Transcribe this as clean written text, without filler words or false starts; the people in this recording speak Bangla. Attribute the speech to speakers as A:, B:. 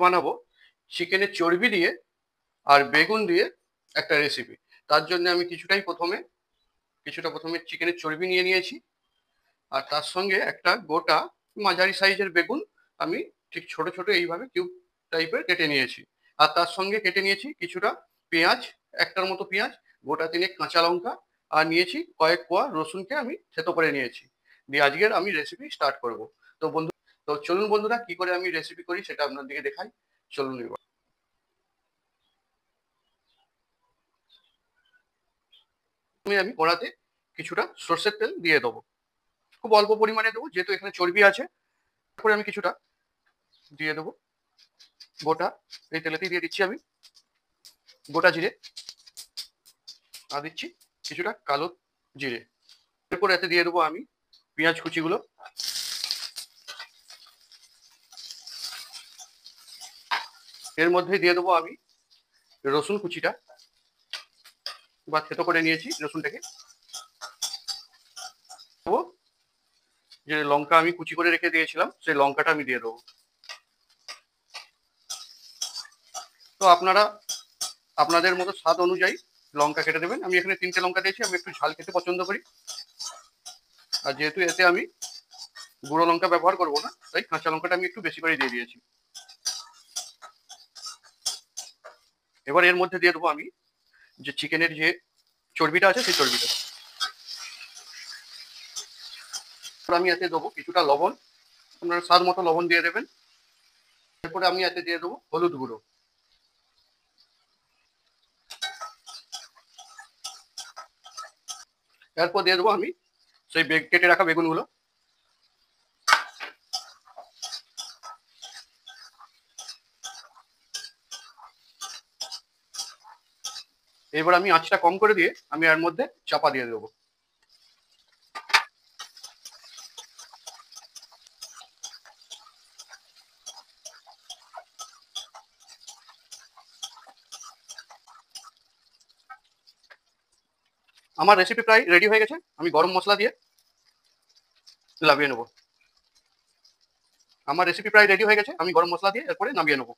A: বানাবো চিকেনের চর্বি দিয়ে আর বেগুন দিয়ে একটা রেসিপি। তার জন্য আমি কিছুটা প্রথমে চিকেনের চর্বি নিয়ে নিয়েছি, আর তার সঙ্গে একটা গোটা মাঝারি সাইজের বেগুন আমি ঠিক ছোট ছোট এইভাবে কিউব টাইপের কেটে নিয়েছি। আর তার সঙ্গে কেটে নিয়েছি কিছুটা পেঁয়াজ, একটার মতো পেঁয়াজ, গোটা তিনেক কাঁচা লঙ্কা, আর নিয়েছি কয়েক কোয়া রসুনকে আমি থেতো করে নিয়েছি। দিয়ে আজকের আমি রেসিপি স্টার্ট করব। তো চলুন বন্ধুরা, কি করে আমি রেসিপি করি সেটা আপনাদেরকে দেখাই। চলুন এবার আমি কড়াতে কিছুটা সর্ষের তেল দিয়ে দেবো, খুব অল্প পরিমাণে দেবো যেহেতু এখানে চর্বি আছে। তারপরে আমি কিছুটা দিয়ে দেবো গোটা, এই তেলেতেই দিয়ে দিচ্ছি আমি গোটা জিরে, আর দিচ্ছি কিছুটা কালো জিরে। এরপর এতে দিয়ে দেবো আমি পেঁয়াজ কুচিগুলো, এর মধ্যে দিয়ে দেবো আমি রসুন কুচিটা বা থেতো করে নিয়েছি রসুনটাকে দেবো, যে লঙ্কা আমি কুচি করে রেখে দিয়েছিলাম সেই লঙ্কাটা আমি দিয়ে দেবো। তো আপনারা আপনাদের মতো স্বাদ অনুযায়ী লঙ্কা কেটে দেবেন। আমি এখানে 3টে লঙ্কা দিয়েছি, আমি একটু ঝাল খেতে পছন্দ করি, আর যেহেতু এতে আমি গুঁড়ো লঙ্কা ব্যবহার করবো না তাই কাঁচা লঙ্কাটা আমি একটু বেশি করে দিয়ে দিয়েছি। এবার এর মধ্যে দিয়ে দেবো আমি যে চিকেনের যে চর্বিটা আছে সেই চর্বিটা। আমি এতে দেবো কিছুটা লবণ, আপনারা স্বাদ মতো লবণ দিয়ে দেবেন। এরপরে আমি এতে দিয়ে দেবো হলুদ গুঁড়ো, এরপর দিয়ে দেবো আমি সেই কেটে রাখা বেগুনগুলো। এবার আমি আঁচটা কম করে দিয়ে আমি এর মধ্যে চাপা দিয়ে দেবো। আমার রেসিপি প্রায় রেডি হয়ে গেছে, আমি গরম মশলা দিয়ে নামিয়ে নেবো। আমার রেসিপি প্রায় রেডি হয়ে গেছে, আমি গরম মশলা দিয়ে এরপরে নামিয়ে নেবো।